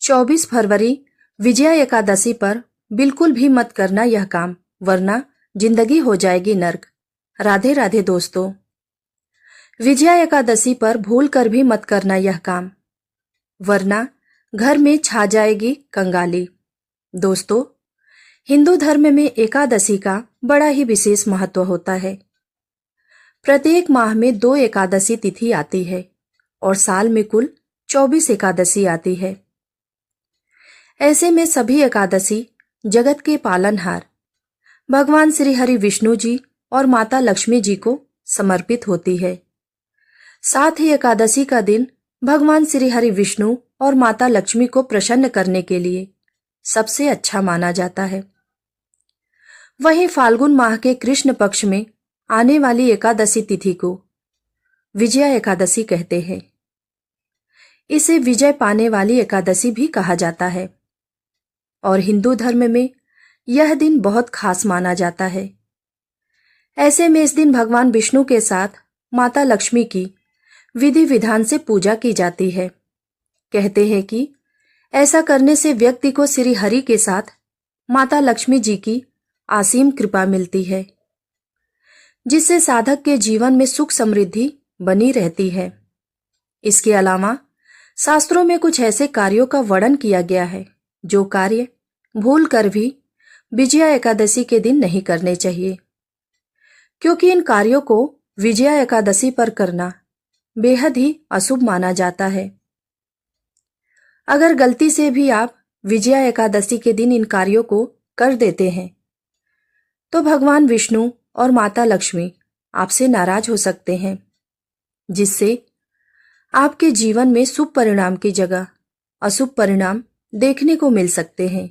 24 फरवरी विजया एकादशी पर बिल्कुल भी मत करना यह काम, वरना जिंदगी हो जाएगी नर्क। राधे राधे दोस्तों। विजया एकादशी पर भूल कर भी मत करना यह काम, वरना घर में छा जाएगी कंगाली। दोस्तों, हिंदू धर्म में एकादशी का बड़ा ही विशेष महत्व होता है। प्रत्येक माह में 2 एकादशी तिथि आती है और साल में कुल 24 एकादशी आती है। ऐसे में सभी एकादशी जगत के पालनहार भगवान श्री हरि विष्णु जी और माता लक्ष्मी जी को समर्पित होती है। साथ ही एकादशी का दिन भगवान श्री हरि विष्णु और माता लक्ष्मी को प्रसन्न करने के लिए सबसे अच्छा माना जाता है। वहीं फाल्गुन माह के कृष्ण पक्ष में आने वाली एकादशी तिथि को विजया एकादशी कहते हैं। इसे विजय पाने वाली एकादशी भी कहा जाता है और हिंदू धर्म में यह दिन बहुत खास माना जाता है। ऐसे में इस दिन भगवान विष्णु के साथ माता लक्ष्मी की विधि विधान से पूजा की जाती है। कहते हैं कि ऐसा करने से व्यक्ति को श्री हरि के साथ माता लक्ष्मी जी की असीम कृपा मिलती है, जिससे साधक के जीवन में सुख समृद्धि बनी रहती है। इसके अलावा शास्त्रों में कुछ ऐसे कार्यों का वर्णन किया गया है जो कार्य भूल कर भी विजया एकादशी के दिन नहीं करने चाहिए, क्योंकि इन कार्यों को विजया एकादशी पर करना बेहद ही अशुभ माना जाता है। अगर गलती से भी आप विजया एकादशी के दिन इन कार्यों को कर देते हैं तो भगवान विष्णु और माता लक्ष्मी आपसे नाराज हो सकते हैं, जिससे आपके जीवन में शुभ परिणाम की जगह अशुभ परिणाम देखने को मिल सकते हैं।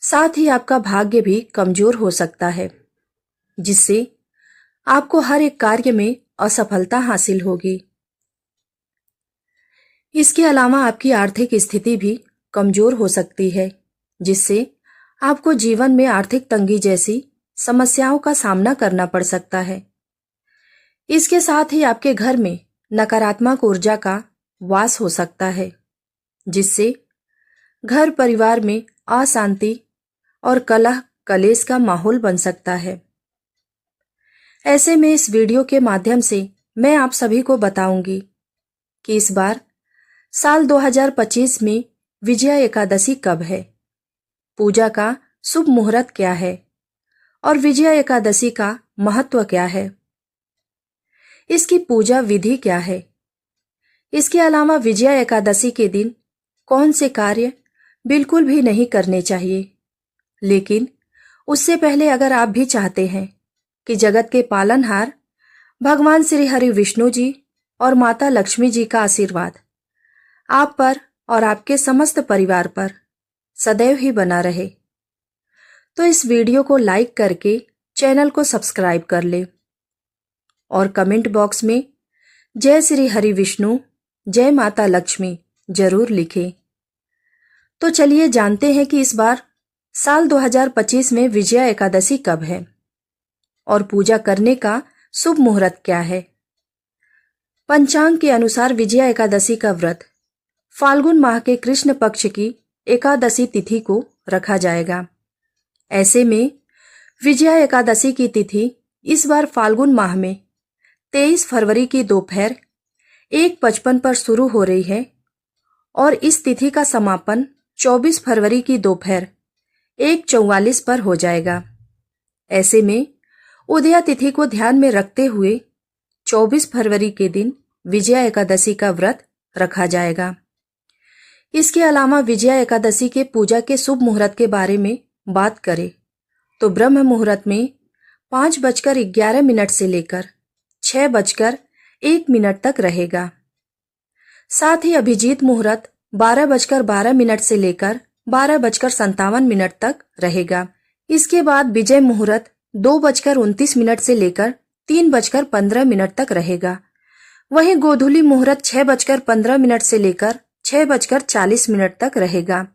साथ ही आपका भाग्य भी कमजोर हो सकता है, जिससे आपको हर एक कार्य में असफलता हासिल होगी। इसके अलावा आपकी आर्थिक स्थिति भी कमजोर हो सकती है, जिससे आपको जीवन में आर्थिक तंगी जैसी समस्याओं का सामना करना पड़ सकता है। इसके साथ ही आपके घर में नकारात्मक ऊर्जा का वास हो सकता है, जिससे घर परिवार में अशांति और कलह कलेश का माहौल बन सकता है। ऐसे में इस वीडियो के माध्यम से मैं आप सभी को बताऊंगी कि इस बार साल 2025 में विजया एकादशी कब है, पूजा का शुभ मुहूर्त क्या है और विजया एकादशी का महत्व क्या है, इसकी पूजा विधि क्या है। इसके अलावा विजया एकादशी के दिन कौन से कार्य बिल्कुल भी नहीं करने चाहिए। लेकिन उससे पहले अगर आप भी चाहते हैं कि जगत के पालनहार भगवान श्री हरि विष्णु जी और माता लक्ष्मी जी का आशीर्वाद आप पर और आपके समस्त परिवार पर सदैव ही बना रहे, तो इस वीडियो को लाइक करके चैनल को सब्सक्राइब कर ले और कमेंट बॉक्स में जय श्री हरि विष्णु, जय माता लक्ष्मी जरूर लिखें। तो चलिए जानते हैं कि इस बार साल 2025 में विजया एकादशी कब है और पूजा करने का शुभ मुहूर्त क्या है। पंचांग के अनुसार विजया एकादशी का व्रत फाल्गुन माह के कृष्ण पक्ष की एकादशी तिथि को रखा जाएगा। ऐसे में विजया एकादशी की तिथि इस बार फाल्गुन माह में 23 फरवरी की दोपहर 1:55 पर शुरू हो रही है और इस तिथि का समापन 24 फरवरी की दोपहर 1:44 पर हो जाएगा। ऐसे में उदया तिथि को ध्यान में रखते हुए 24 फरवरी के दिन विजया एकादशी का व्रत रखा जाएगा। इसके अलावा विजया एकादशी के पूजा के शुभ मुहूर्त के बारे में बात करें तो ब्रह्म मुहूर्त में 5:11 से लेकर 6:01 तक रहेगा। साथ ही अभिजीत मुहूर्त 12:12 से लेकर 12:57 तक रहेगा। इसके बाद विजय मुहूर्त 2:29 से लेकर 3:15 तक रहेगा। वहीं गोधूली मुहूर्त 6:15 से लेकर 6:40 तक रहेगा।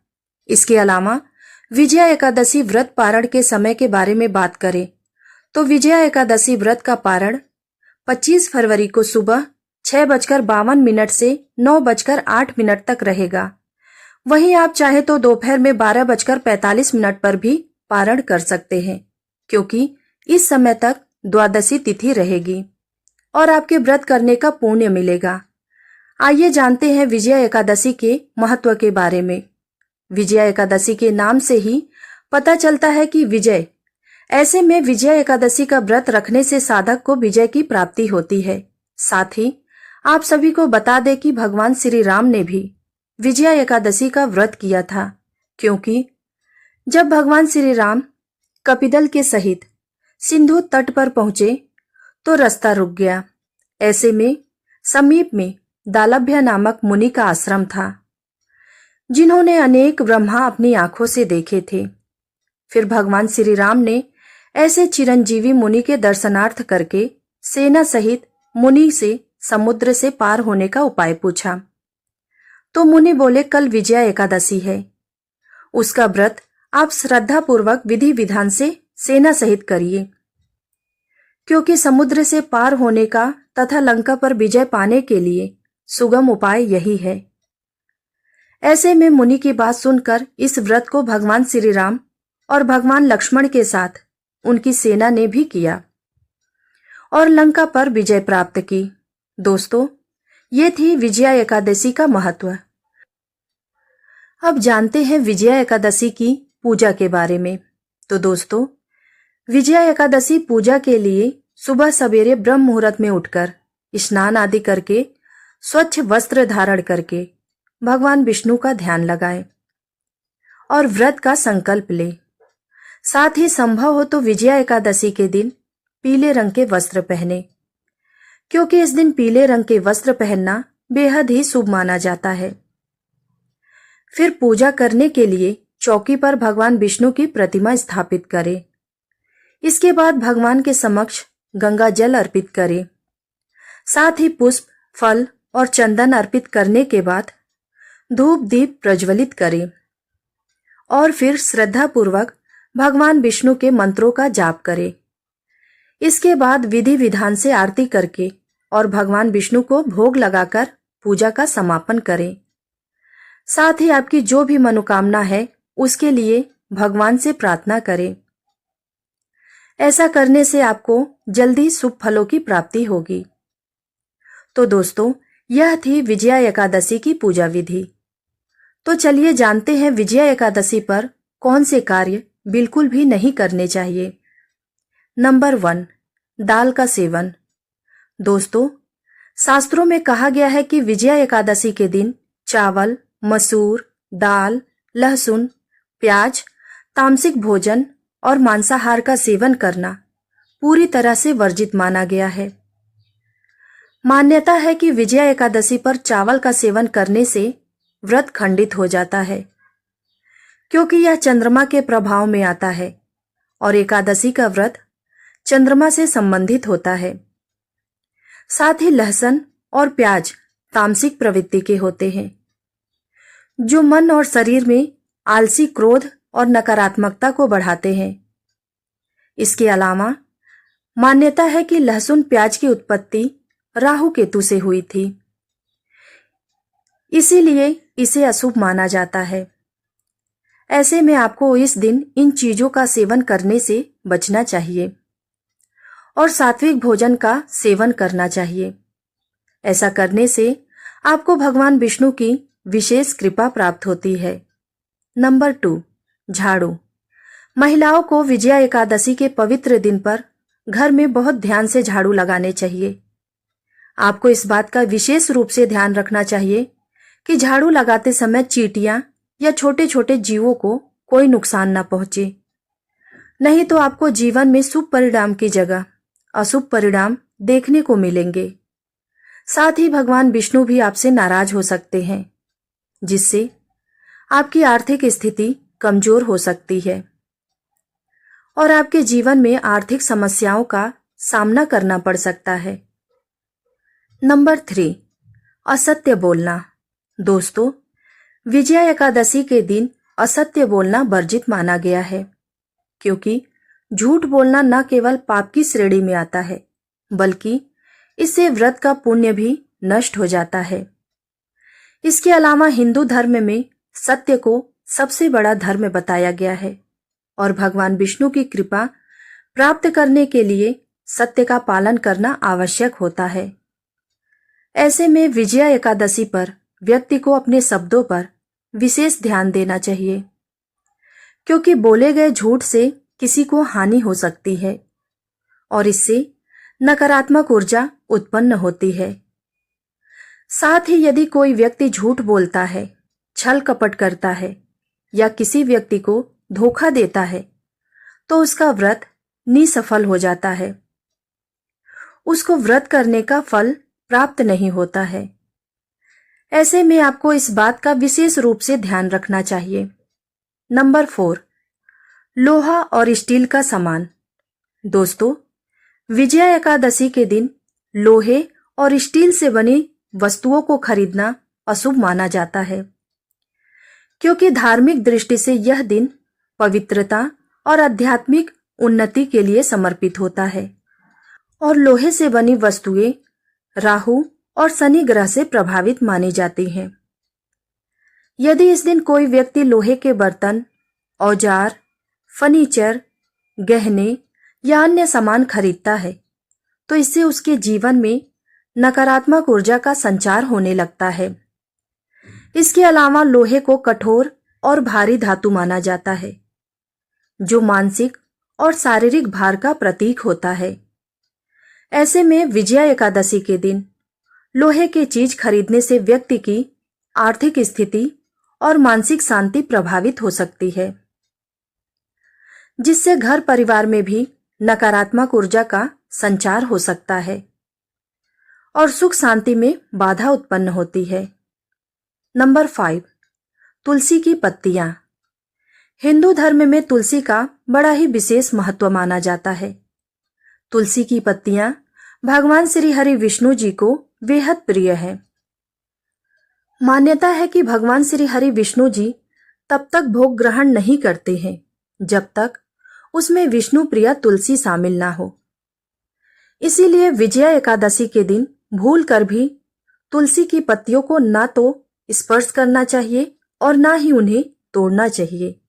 इसके अलावा विजया एकादशी व्रत पारण के समय के बारे में बात करें तो विजया एकादशी व्रत का पारण 25 फरवरी को सुबह 6:52 से 9:08 तक रहेगा। वहीं आप चाहे तो दोपहर में 12:45 पर भी पारण कर सकते हैं, क्योंकि इस समय तक द्वादशी तिथि रहेगी और आपके व्रत करने का पुण्य मिलेगा। आइए जानते हैं विजया एकादशी के महत्व के बारे में। विजया एकादशी के नाम से ही पता चलता है कि विजय। ऐसे में विजया एकादशी का व्रत रखने से साधक को विजय की प्राप्ति होती है। साथ ही आप सभी को बता दें कि भगवान श्री राम ने भी विजया एकादशी का व्रत किया था, क्योंकि जब भगवान श्री राम कपिदल के सहित सिंधु तट पर पहुंचे तो रास्ता रुक गया। ऐसे में समीप में दालभ्य नामक मुनि का आश्रम था, जिन्होंने अनेक ब्रह्मा अपनी आंखों से देखे थे। फिर भगवान श्री राम ने ऐसे चिरंजीवी मुनि के दर्शनार्थ करके सेना सहित मुनि से समुद्र से पार होने का उपाय पूछा। तो मुनि बोले, कल विजया एकादशी है, उसका व्रत आप श्रद्धा पूर्वक विधि विधान से सेना सहित करिए, क्योंकि समुद्र से पार होने का तथा लंका पर विजय पाने के लिए सुगम उपाय यही है। ऐसे में मुनि की बात सुनकर इस व्रत को भगवान श्री राम और भगवान लक्ष्मण के साथ उनकी सेना ने भी किया और लंका पर विजय प्राप्त की। दोस्तों, ये थी विजया एकादशी का महत्व। अब जानते हैं विजया एकादशी की पूजा के बारे में। तो दोस्तों, विजया एकादशी पूजा के लिए सुबह सवेरे ब्रह्म मुहूर्त में उठकर स्नान आदि करके स्वच्छ वस्त्र धारण करके भगवान विष्णु का ध्यान लगाएं और व्रत का संकल्प ले। साथ ही संभव हो तो विजया एकादशी के दिन पीले रंग के वस्त्र पहने, क्योंकि इस दिन पीले रंग के वस्त्र पहनना बेहद ही शुभ माना जाता है। फिर पूजा करने के लिए चौकी पर भगवान विष्णु की प्रतिमा स्थापित करें। इसके बाद भगवान के समक्ष गंगा जल अर्पित करें। साथ ही पुष्प, फल और चंदन अर्पित करने के बाद धूप दीप प्रज्वलित करें और फिर श्रद्धा पूर्वक भगवान विष्णु के मंत्रों का जाप करें। इसके बाद विधि विधान से आरती करके और भगवान विष्णु को भोग लगाकर पूजा का समापन करें। साथ ही आपकी जो भी मनोकामना है उसके लिए भगवान से प्रार्थना करें। ऐसा करने से आपको जल्दी शुभ फलों की प्राप्ति होगी। तो दोस्तों, यह थी विजया एकादशी की पूजा विधि। तो चलिए जानते हैं विजया एकादशी पर कौन से कार्य बिल्कुल भी नहीं करने चाहिए। नंबर 1, दाल का सेवन। दोस्तों, शास्त्रों में कहा गया है कि विजया एकादशी के दिन चावल, मसूर, दाल, लहसुन, प्याज, तामसिक भोजन और मांसाहार का सेवन करना पूरी तरह से वर्जित माना गया है। मान्यता है कि विजया एकादशी पर चावल का सेवन करने से व्रत खंडित हो जाता है, क्योंकि यह चंद्रमा के प्रभाव में आता है और एकादशी का व्रत चंद्रमा से संबंधित होता है। साथ ही लहसुन और प्याज तामसिक प्रवृत्ति के होते हैं, जो मन और शरीर में आलसी, क्रोध और नकारात्मकता को बढ़ाते हैं। इसके अलावा मान्यता है कि लहसुन प्याज की उत्पत्ति राहु केतु से हुई थी, इसीलिए इसे अशुभ माना जाता है। ऐसे में आपको इस दिन इन चीजों का सेवन करने से बचना चाहिए और सात्विक भोजन का सेवन करना चाहिए। ऐसा करने से आपको भगवान विष्णु की विशेष कृपा प्राप्त होती है। नंबर 2, झाड़ू। महिलाओं को विजया एकादशी के पवित्र दिन पर घर में बहुत ध्यान से झाड़ू लगाने चाहिए। आपको इस बात का विशेष रूप से ध्यान रखना चाहिए कि झाड़ू लगाते समय चींटियां या छोटे छोटे जीवों को कोई नुकसान न पहुंचे, नहीं तो आपको जीवन में शुभ परिणाम की जगह अशुभ परिणाम देखने को मिलेंगे। साथ ही भगवान विष्णु भी आपसे नाराज हो सकते हैं, जिससे आपकी आर्थिक स्थिति कमजोर हो सकती है और आपके जीवन में आर्थिक समस्याओं का सामना करना पड़ सकता है। नंबर 3, असत्य बोलना। दोस्तों, विजया एकादशी के दिन असत्य बोलना वर्जित माना गया है, क्योंकि झूठ बोलना न केवल पाप की श्रेणी में आता है, बल्कि इससे व्रत का पुण्य भी नष्ट हो जाता है। इसके अलावा हिंदू धर्म में सत्य को सबसे बड़ा धर्म बताया गया है और भगवान विष्णु की कृपा प्राप्त करने के लिए सत्य का पालन करना आवश्यक होता है। ऐसे में विजया एकादशी पर व्यक्ति को अपने शब्दों पर विशेष ध्यान देना चाहिए, क्योंकि बोले गए झूठ से किसी को हानि हो सकती है और इससे नकारात्मक ऊर्जा उत्पन्न होती है। साथ ही यदि कोई व्यक्ति झूठ बोलता है, छल कपट करता है या किसी व्यक्ति को धोखा देता है, तो उसका व्रत निसफल हो जाता है। उसको व्रत करने का फल प्राप्त नहीं होता है। ऐसे में आपको इस बात का विशेष रूप से ध्यान रखना चाहिए। नंबर 4, लोहा और स्टील का सामान। दोस्तों, विजया एकादशी के दिन लोहे और स्टील से बनी वस्तुओं को खरीदना अशुभ माना जाता है, क्योंकि धार्मिक दृष्टि से यह दिन पवित्रता और आध्यात्मिक उन्नति के लिए समर्पित होता है और लोहे से बनी वस्तुएं राहु और शनि ग्रह से प्रभावित मानी जाती हैं। यदि इस दिन कोई व्यक्ति लोहे के बर्तन, औजार, फर्नीचर, गहने या अन्य सामान खरीदता है, तो इससे उसके जीवन में नकारात्मक ऊर्जा का संचार होने लगता है। इसके अलावा लोहे को कठोर और भारी धातु माना जाता है, जो मानसिक और शारीरिक भार का प्रतीक होता है। ऐसे में विजया एकादशी के दिन लोहे की चीज खरीदने से व्यक्ति की आर्थिक स्थिति और मानसिक शांति प्रभावित हो सकती है, जिससे घर परिवार में भी नकारात्मक ऊर्जा का संचार हो सकता है और सुख शांति में बाधा उत्पन्न होती है। नंबर 5, तुलसी की पत्तियां। हिंदू धर्म में तुलसी का बड़ा ही विशेष महत्व माना जाता है। तुलसी की पत्तियां भगवान श्री हरि विष्णु जी को बेहद प्रिय है। मान्यता है कि भगवान श्री हरि विष्णु जी तब तक भोग ग्रहण नहीं करते हैं जब तक उसमें विष्णु प्रिया तुलसी शामिल ना हो। इसीलिए विजया एकादशी के दिन भूल कर भी तुलसी की पत्तियों को ना तो स्पर्श करना चाहिए और ना ही उन्हें तोड़ना चाहिए,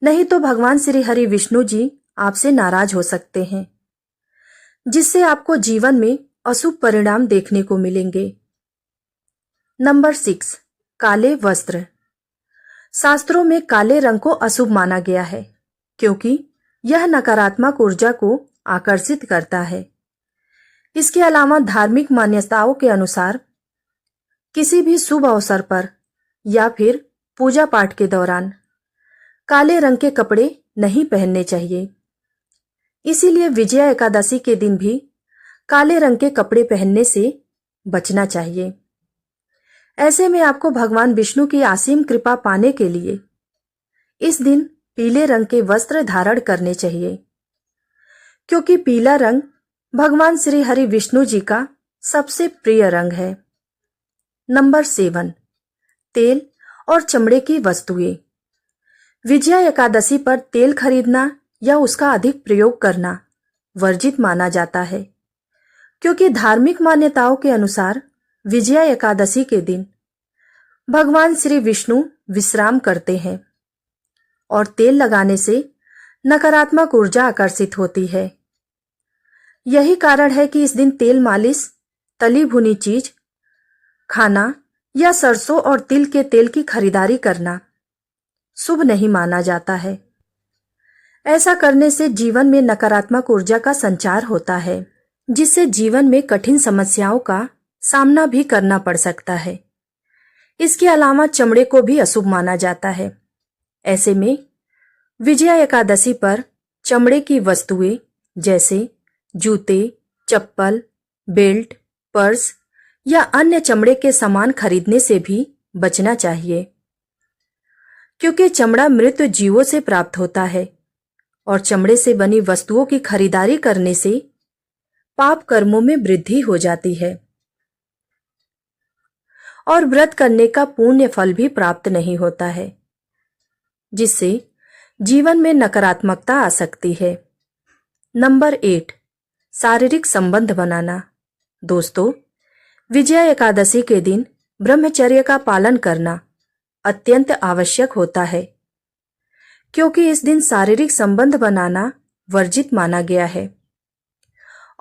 नहीं तो भगवान श्री हरि विष्णु जी आपसे नाराज हो सकते हैं, जिससे आपको जीवन में अशुभ परिणाम देखने को मिलेंगे। नंबर 6, काले वस्त्र। शास्त्रों में काले रंग को अशुभ माना गया है, क्योंकि यह नकारात्मक ऊर्जा को आकर्षित करता है। इसके अलावा धार्मिक मान्यताओं के अनुसार किसी भी शुभ अवसर पर या फिर पूजा पाठ के दौरान काले रंग के कपड़े नहीं पहनने चाहिए। इसीलिए विजया एकादशी के दिन भी काले रंग के कपड़े पहनने से बचना चाहिए। ऐसे में आपको भगवान विष्णु की असीम कृपा पाने के लिए इस दिन पीले रंग के वस्त्र धारण करने चाहिए, क्योंकि पीला रंग भगवान श्री हरि विष्णु जी का सबसे प्रिय रंग है। नंबर 7, तेल और चमड़े की वस्तुएं। विजया एकादशी पर तेल खरीदना या उसका अधिक प्रयोग करना वर्जित माना जाता है, क्योंकि धार्मिक मान्यताओं के अनुसार विजया एकादशी के दिन भगवान श्री विष्णु विश्राम करते हैं और तेल लगाने से नकारात्मक ऊर्जा आकर्षित होती है। यही कारण है कि इस दिन तेल मालिश, तली भुनी चीज खाना या सरसों और तिल के तेल की खरीदारी करना शुभ नहीं माना जाता है। ऐसा करने से जीवन में नकारात्मक ऊर्जा का संचार होता है, जिससे जीवन में कठिन समस्याओं का सामना भी करना पड़ सकता है। इसके अलावा चमड़े को भी अशुभ माना जाता है। ऐसे में विजया एकादशी पर चमड़े की वस्तुएं जैसे जूते, चप्पल, बेल्ट, पर्स या अन्य चमड़े के सामान खरीदने से भी बचना चाहिए, क्योंकि चमड़ा मृत जीवों से प्राप्त होता है और चमड़े से बनी वस्तुओं की खरीदारी करने से पाप कर्मों में वृद्धि हो जाती है और व्रत करने का पुण्य फल भी प्राप्त नहीं होता है, जिससे जीवन में नकारात्मकता आ सकती है। नंबर 8, शारीरिक संबंध बनाना। दोस्तों, विजया एकादशी के दिन ब्रह्मचर्य का पालन करना अत्यंत आवश्यक होता है, क्योंकि इस दिन शारीरिक संबंध बनाना वर्जित माना गया है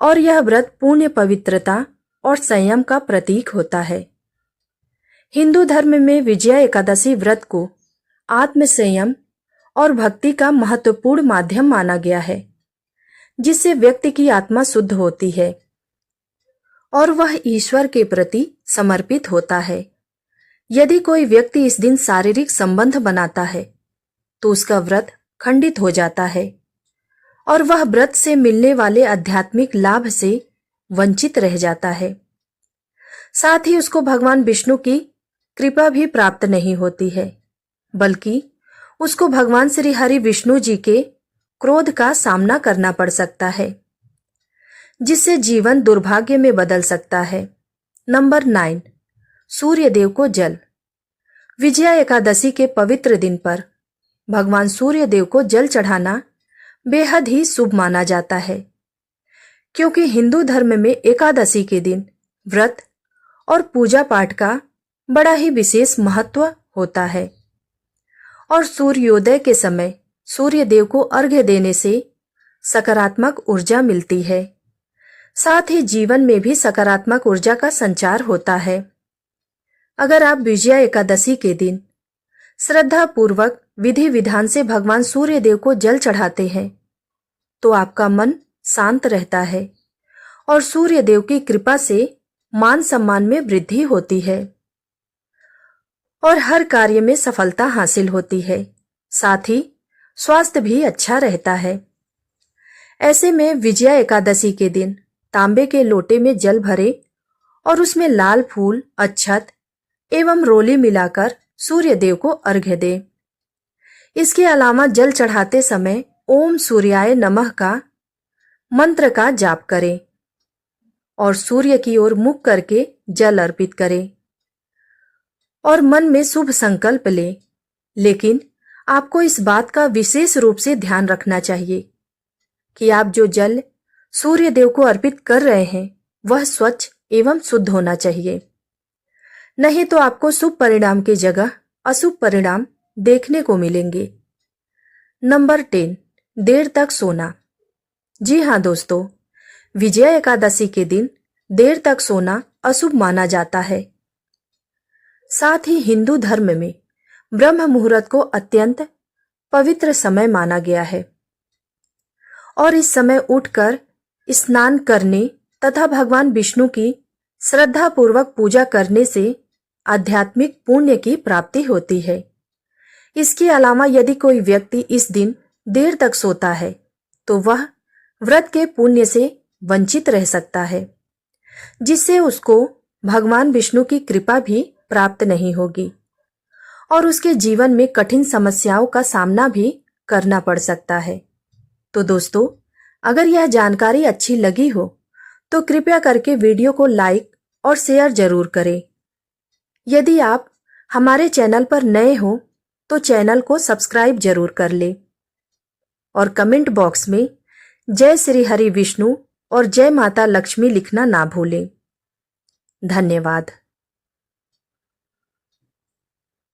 और यह व्रत पुण्य, पवित्रता और संयम का प्रतीक होता है। हिंदू धर्म में विजया एकादशी व्रत को आत्म संयम और भक्ति का महत्वपूर्ण माध्यम माना गया है, जिससे व्यक्ति की आत्मा शुद्ध होती है और वह ईश्वर के प्रति समर्पित होता है। यदि कोई व्यक्ति इस दिन शारीरिक संबंध बनाता है तो उसका व्रत खंडित हो जाता है और वह व्रत से मिलने वाले आध्यात्मिक लाभ से वंचित रह जाता है। साथ ही उसको भगवान विष्णु की कृपा भी प्राप्त नहीं होती है, बल्कि उसको भगवान श्री हरि विष्णु जी के क्रोध का सामना करना पड़ सकता है, जिससे जीवन दुर्भाग्य में बदल सकता है। नंबर 9, सूर्य देव को जल। विजया एकादशी के पवित्र दिन पर भगवान सूर्य देव को जल चढ़ाना बेहद ही शुभ माना जाता है, क्योंकि हिंदू धर्म में एकादशी के दिन व्रत और पूजा पाठ का बड़ा ही विशेष महत्व होता है और सूर्योदय के समय सूर्य देव को अर्घ्य देने से सकारात्मक ऊर्जा मिलती है। साथ ही जीवन में भी सकारात्मक ऊर्जा का संचार होता है। अगर आप विजया एकादशी के दिन श्रद्धा पूर्वक विधि विधान से भगवान सूर्य देव को जल चढ़ाते हैं तो आपका मन शांत रहता है और सूर्य देव की कृपा से मान सम्मान में वृद्धि होती है और हर कार्य में सफलता हासिल होती है। साथ ही स्वास्थ्य भी अच्छा रहता है। ऐसे में विजया एकादशी के दिन तांबे के लोटे में जल भरे और उसमें लाल फूल, अक्षत एवं रोली मिलाकर सूर्य देव को अर्घ्य दे। इसके अलावा जल चढ़ाते समय ओम सूर्याय नमः का मंत्र का जाप करें और सूर्य की ओर मुख करके जल अर्पित करें और मन में शुभ संकल्प लें। लेकिन आपको इस बात का विशेष रूप से ध्यान रखना चाहिए कि आप जो जल सूर्य देव को अर्पित कर रहे हैं वह स्वच्छ एवं शुद्ध होना चाहिए, नहीं तो आपको शुभ परिणाम की जगह अशुभ परिणाम देखने को मिलेंगे। नंबर 10, देर तक सोना। जी हाँ दोस्तों, विजया एकादशी के दिन देर तक सोना अशुभ माना जाता है। साथ ही हिंदू धर्म में ब्रह्म मुहूर्त को अत्यंत पवित्र समय माना गया है और इस समय उठकर स्नान करने तथा भगवान विष्णु की श्रद्धा पूर्वक पूजा करने से आध्यात्मिक पुण्य की प्राप्ति होती है। इसके अलावा यदि कोई व्यक्ति इस दिन देर तक सोता है तो वह व्रत के पुण्य से वंचित रह सकता है, जिससे उसको भगवान विष्णु की कृपा भी प्राप्त नहीं होगी और उसके जीवन में कठिन समस्याओं का सामना भी करना पड़ सकता है। तो दोस्तों, अगर यह जानकारी अच्छी लगी हो तो कृपया करके वीडियो को लाइक और शेयर जरूर करें। यदि आप हमारे चैनल पर नए हो तो चैनल को सब्सक्राइब जरूर कर ले और कमेंट बॉक्स में जय श्री हरि विष्णु और जय माता लक्ष्मी लिखना ना भूलें। धन्यवाद।